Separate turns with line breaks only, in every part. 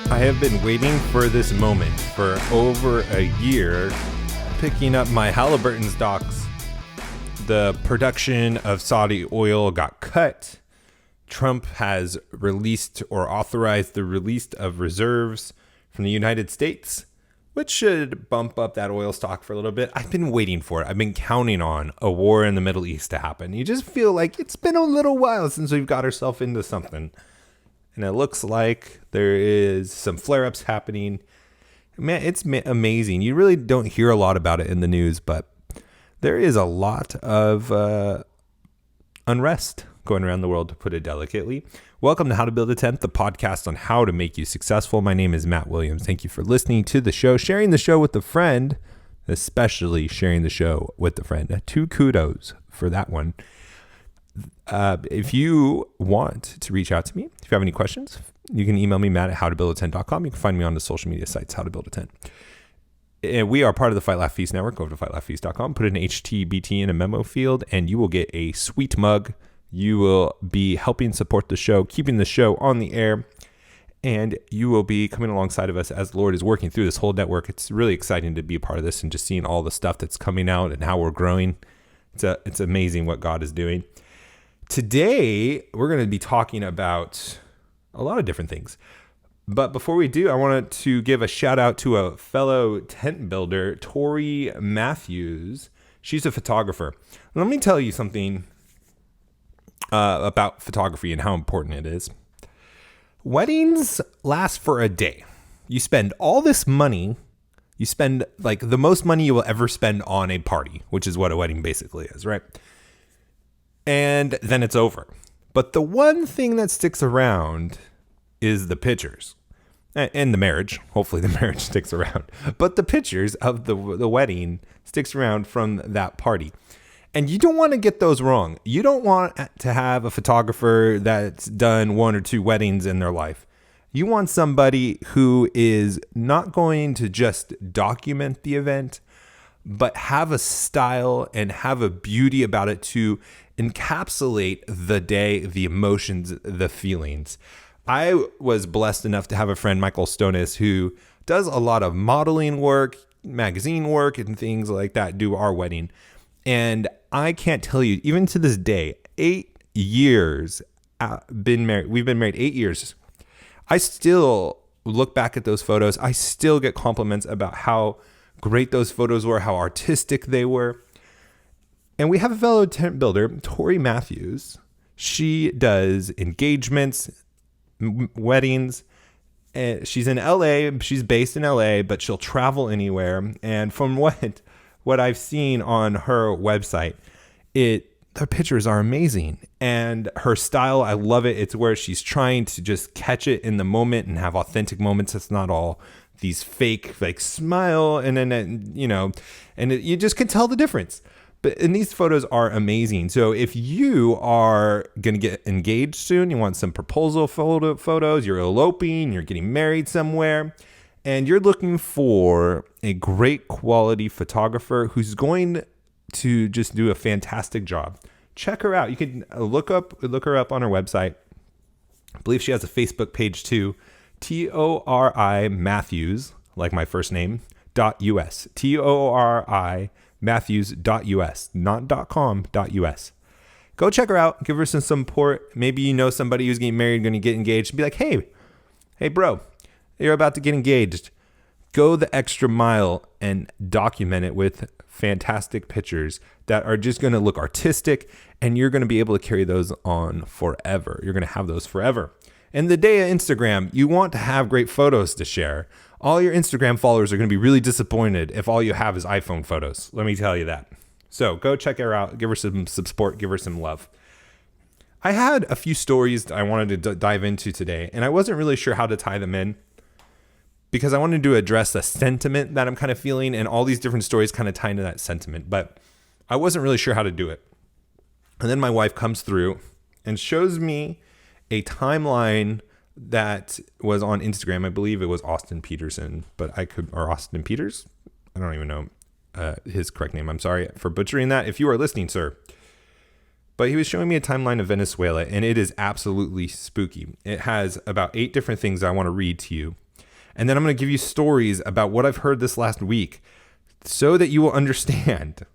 I have been waiting for this moment for over a year, picking up my Halliburton stocks. The production of Saudi oil got cut. Trump has released or authorized the release of reserves from the United States, which should bump up that oil stock for a little bit. I've been waiting for it. I've been counting on a war in the Middle East to happen. You just feel like it's been a little while since we've got ourselves into something. And it looks like there is some flare-ups happening. Man, it's amazing. You really don't hear a lot about it in the news, but there is a lot of unrest going around the world, to put it delicately. Welcome to How to Build a Tent, the podcast on how to make you successful. My name is Matt Williams. Thank you for listening to the show, sharing the show with a friend, especially sharing the show with a friend. 2 kudos for that one. If you want to reach out to me, if you have any questions, you can email me, Matt at howtobuildatent.com. You can find me on the social media sites, How to Build a Tent. And we are part of the Fight Laugh Feast network. Go over to fightlaughfeast.com, put an HtBT in a memo field, and you will get a sweet mug. You will be helping support the show, keeping the show on the air, and you will be coming alongside of us as the Lord is working through this whole network. It's really exciting to be a part of this and just seeing all the stuff that's coming out and how we're growing. It's amazing what God is doing. Today, we're going to be talking about a lot of different things. But before we do, I wanted to give a shout out to a fellow tent builder, Tori Matthews. She's a photographer. Let me tell you something about photography and how important it is. Weddings last for a day. You spend all this money. You spend like the most money you will ever spend on a party, which is what a wedding basically is, right? And then it's over. But the one thing that sticks around is the pictures and the marriage. Hopefully the marriage sticks around. But the pictures of the wedding sticks around from that party. And you don't want to get those wrong. You don't want to have a photographer that's done 1 or 2 weddings in their life. You want somebody who is not going to just document the event, but have a style and have a beauty about it to encapsulate the day, the emotions, the feelings. I was blessed enough to have a friend, Michael Stonis, who does a lot of modeling work, magazine work, and things like that, do our wedding. And I can't tell you, even to this day, 8 years been married. We've been married 8 years. I still look back at those photos. I still get compliments about how great those photos were, how artistic they were. And we have a fellow tent builder, Tori Matthews. She does engagements, weddings. She's in LA. She's based in LA, but she'll travel anywhere. And from what I've seen on her website, her pictures are amazing. And her style, I love it. It's where she's trying to just catch it in the moment and have authentic moments. It's not all these fake, like smile and then, you just can tell the difference. And these photos are amazing. So if you are going to get engaged soon, you want some proposal photos, you're eloping, you're getting married somewhere, and you're looking for a great quality photographer who's going to just do a fantastic job, check her out. You can look her up on her website. I believe she has a Facebook page too. Tori Matthews, like my first name, .us. Tori Matthews.us, not .com, .us. Go check her out. Give her some support. Maybe you know somebody who's getting married, going to get engaged. Be like, hey, bro, you're about to get engaged. Go the extra mile and document it with fantastic pictures that are just going to look artistic, and you're going to be able to carry those on forever. You're going to have those forever. And the day of Instagram, you want to have great photos to share. All your Instagram followers are going to be really disappointed if all you have is iPhone photos. Let me tell you that. So go check her out. Give her some support. Give her some love. I had a few stories I wanted to dive into today, and I wasn't really sure how to tie them in because I wanted to address the sentiment that I'm kind of feeling, and all these different stories kind of tie into that sentiment, but I wasn't really sure how to do it. And then my wife comes through and shows me a timeline that was on Instagram. I believe it was Austin Peterson, or Austin Peters. I don't even know his correct name. I'm sorry for butchering that. If you are listening, sir. But he was showing me a timeline of Venezuela, and it is absolutely spooky. It has about 8 different things I want to read to you. And then I'm going to give you stories about what I've heard this last week so that you will understand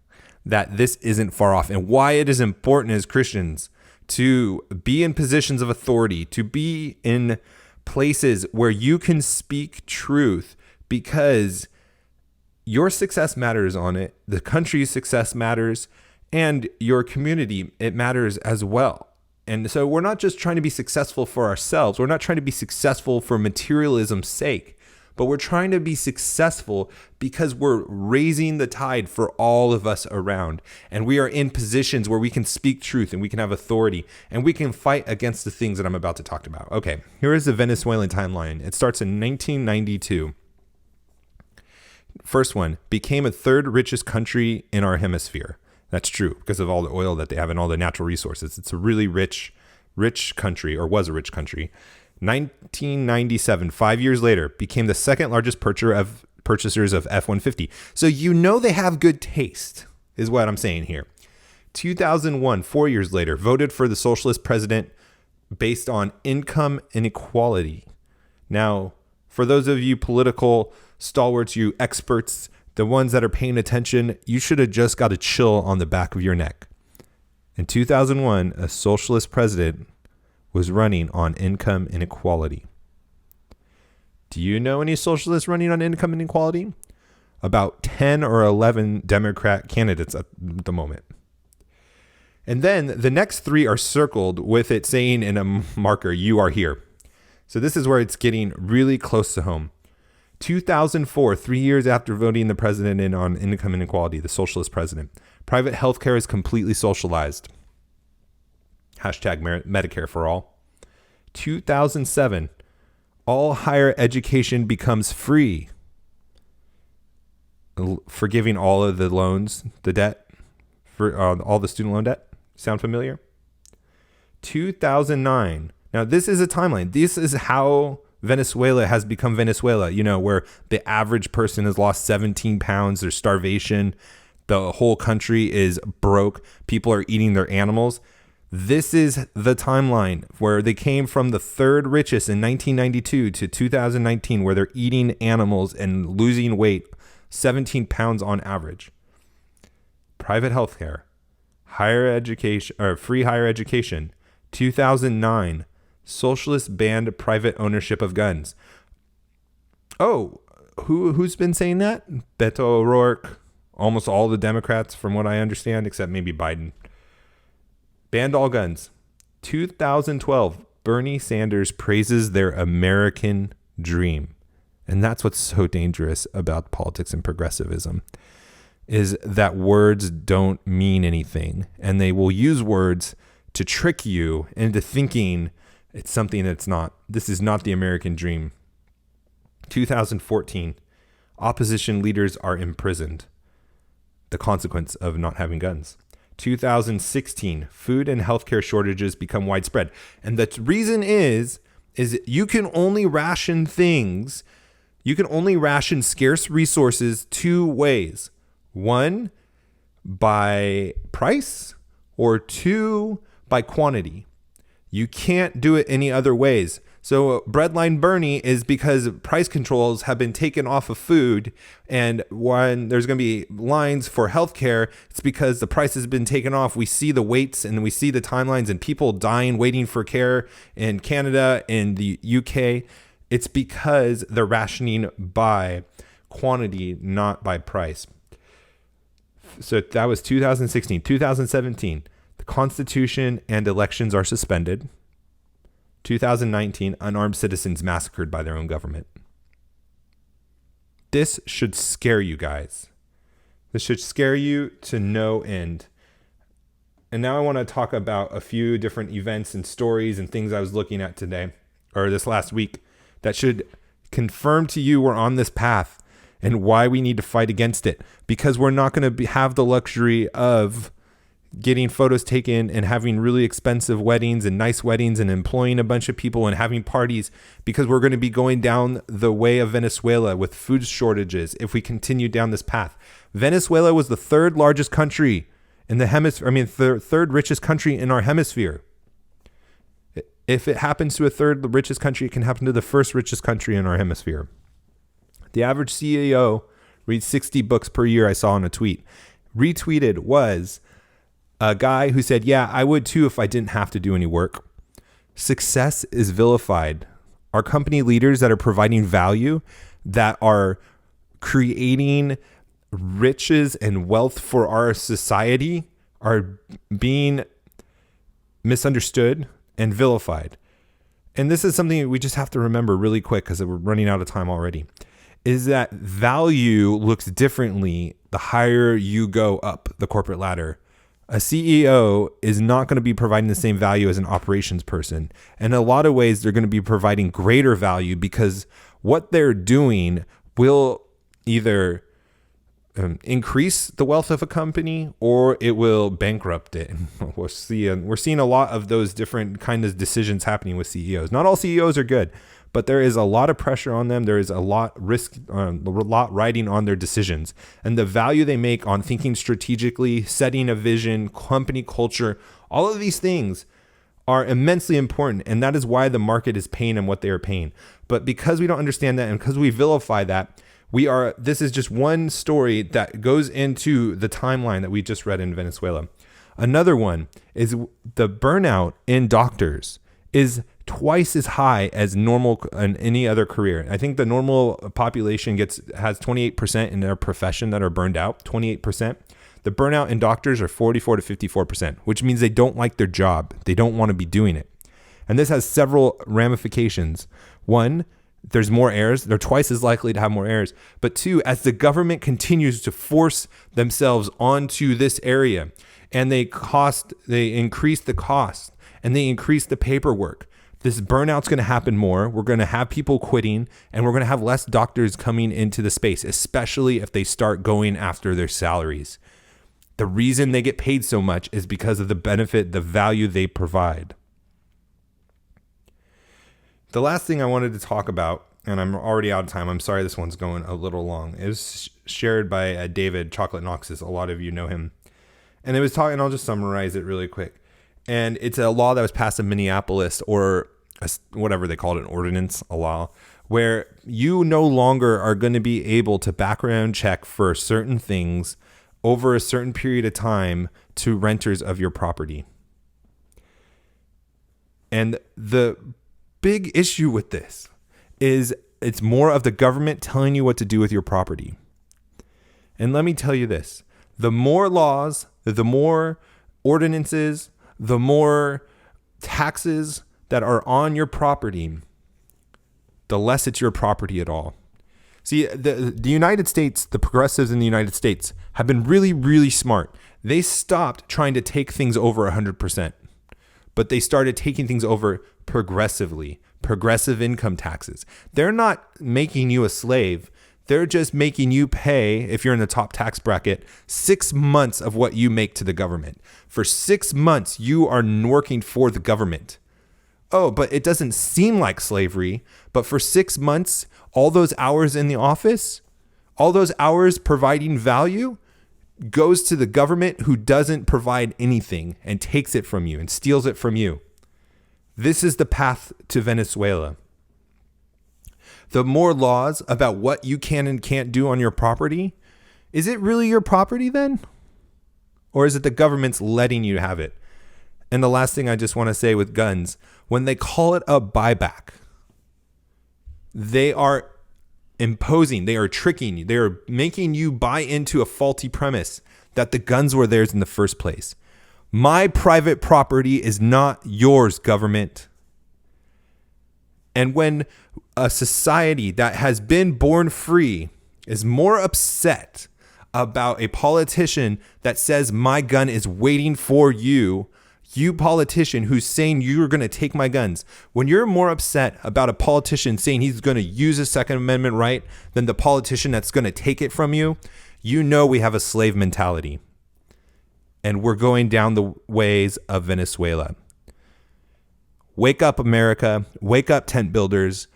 that this isn't far off and why it is important as Christians to be in positions of authority, to be in places where you can speak truth, because your success matters on it, the country's success matters, and your community, it matters as well. And so we're not just trying to be successful for ourselves. We're not trying to be successful for materialism's sake, but we're trying to be successful because we're raising the tide for all of us around. And we are in positions where we can speak truth and we can have authority and we can fight against the things that I'm about to talk about. Okay, here is the Venezuelan timeline. It starts in 1992. First one, became a third richest country in our hemisphere. That's true because of all the oil that they have and all the natural resources. It's a really rich country, or was a rich country. 1997, 5 years later, became the second largest purchasers of F-150. So they have good taste, is what I'm saying here. 2001, 4 years later, voted for the socialist president based on income inequality. Now, for those of you political stalwarts, you experts, the ones that are paying attention, you should have just got a chill on the back of your neck. In 2001, a socialist president was running on income inequality. Do you know any socialists running on income inequality? About 10 or 11 Democrat candidates at the moment. And then the next three are circled with it saying in a marker, "You are here." So this is where it's getting really close to home. 2004, 3 years after voting the president in on income inequality, the socialist president, private healthcare is completely socialized. Hashtag Medicare for all. 2007, all higher education becomes free. Forgiving all of the loans, the debt, for all the student loan debt. Sound familiar? 2009. Now, this is a timeline. This is how Venezuela has become Venezuela, where the average person has lost 17 pounds. There's starvation. The whole country is broke. People are eating their animals. This is the timeline where they came from the third richest in 1992 to 2019, where they're eating animals and losing weight, 17 pounds on average. Private healthcare, higher education, or free higher education. 2009, socialists banned private ownership of guns. Oh, who's been saying that? Beto O'Rourke, almost all the Democrats, from what I understand, except maybe Biden. Banned all guns. 2012, Bernie Sanders praises their American dream. And that's what's so dangerous about politics and progressivism, is that words don't mean anything. And they will use words to trick you into thinking it's something that's not. This is not the American dream. 2014, opposition leaders are imprisoned. The consequence of not having guns. 2016, food and healthcare shortages become widespread. And the reason is you can only ration things. You can only ration scarce resources two ways. One, by price, or two, by quantity. You can't do it any other ways. So Breadline Bernie is because price controls have been taken off of food, and when there's going to be lines for healthcare, it's because the price has been taken off. We see the waits and we see the timelines and people dying waiting for care in Canada and the UK. It's because they're rationing by quantity, not by price. So that was 2016. 2017, the Constitution and elections are suspended. 2019, unarmed citizens massacred by their own government. This should scare you guys. This should scare you to no end. And now I want to talk about a few different events and stories and things I was looking at today, or this last week, that should confirm to you we're on this path and why we need to fight against it. Because we're not going to have the luxury of getting photos taken and having really expensive weddings and nice weddings and employing a bunch of people and having parties, because we're going to be going down the way of Venezuela with food shortages if we continue down this path. Venezuela was the third largest country in the hemisphere. Third richest country in our hemisphere. If it happens to a third richest country, it can happen to the first richest country in our hemisphere. The average CEO reads 60 books per year, I saw in a tweet. Retweeted was a guy who said, yeah, I would too if I didn't have to do any work. Success is vilified. Our company leaders that are providing value, that are creating riches and wealth for our society, are being misunderstood and vilified. And this is something we just have to remember really quick because we're running out of time already, is that value looks differently the higher you go up the corporate ladder. A CEO is not going to be providing the same value as an operations person. And in a lot of ways, they're going to be providing greater value because what they're doing will either increase the wealth of a company or it will bankrupt it. And we're seeing a lot of those different kind of decisions happening with CEOs. Not all CEOs are good, but there is a lot of pressure on them. There is a lot riding on their decisions, and the value they make on thinking strategically, setting a vision, company culture, all of these things are immensely important. And that is why the market is paying them what they are paying. But because we don't understand that and because we vilify that, this is just one story that goes into the timeline that we just read in Venezuela. Another one is the burnout in doctors is twice as high as normal in any other career. I think the normal population has 28% in their profession that are burned out, 28%. The burnout in doctors are 44 to 54%, which means they don't like their job. They don't want to be doing it. And this has several ramifications. One, there's more errors. They're twice as likely to have more errors. But two, as the government continues to force themselves onto this area and they increase the cost and they increase the paperwork, this burnout's going to happen more. We're going to have people quitting and we're going to have less doctors coming into the space, especially if they start going after their salaries. The reason they get paid so much is because of the benefit, the value they provide. The last thing I wanted to talk about, and I'm already out of time. I'm sorry this one's going a little long. It was shared by David Chocolate Noxus. A lot of you know him. And it was talking, I'll just summarize it really quick. And it's a law that was passed in Minneapolis, or whatever they called it, an ordinance, a law, where you no longer are going to be able to background check for certain things over a certain period of time to renters of your property. And the big issue with this is it's more of the government telling you what to do with your property. And let me tell you this, the more laws, the more ordinances, the more taxes that are on your property, the less it's your property at all. See, the United States, the progressives in the United States have been really, really smart. They stopped trying to take things over 100%, but they started taking things over progressively, progressive income taxes. They're not making you a slave. They're just making you pay, if you're in the top tax bracket, 6 months of what you make to the government. For 6 months, you are working for the government. Oh, but it doesn't seem like slavery. But for 6 months, all those hours in the office, all those hours providing value goes to the government, who doesn't provide anything and takes it from you and steals it from you. This is the path to Venezuela. The more laws about what you can and can't do on your property, is it really your property then? Or is it the government's letting you have it? And the last thing I just want to say with guns, when they call it a buyback, they are imposing, they are tricking you, they are making you buy into a faulty premise that the guns were theirs in the first place. My private property is not yours, government. And when a society that has been born free is more upset about a politician that says my gun is waiting for you, you politician who's saying you're going to take my guns, when you're more upset about a politician saying he's going to use a Second Amendment right than the politician that's going to take it from you, you know we have a slave mentality. And we're going down the ways of Venezuela. Wake up, America. Wake up, tent builders.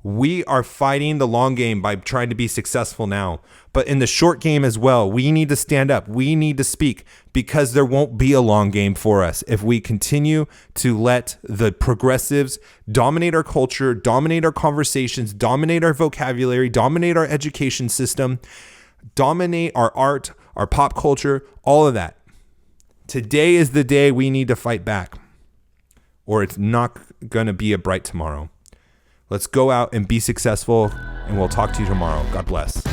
We are fighting the long game by trying to be successful now. But in the short game as well, we need to stand up. We need to speak, because there won't be a long game for us if we continue to let the progressives dominate our culture, dominate our conversations, dominate our vocabulary, dominate our education system, dominate our art, our pop culture, all of that. Today is the day we need to fight back, or it's not going to be a bright tomorrow. Let's go out and be successful, and we'll talk to you tomorrow. God bless.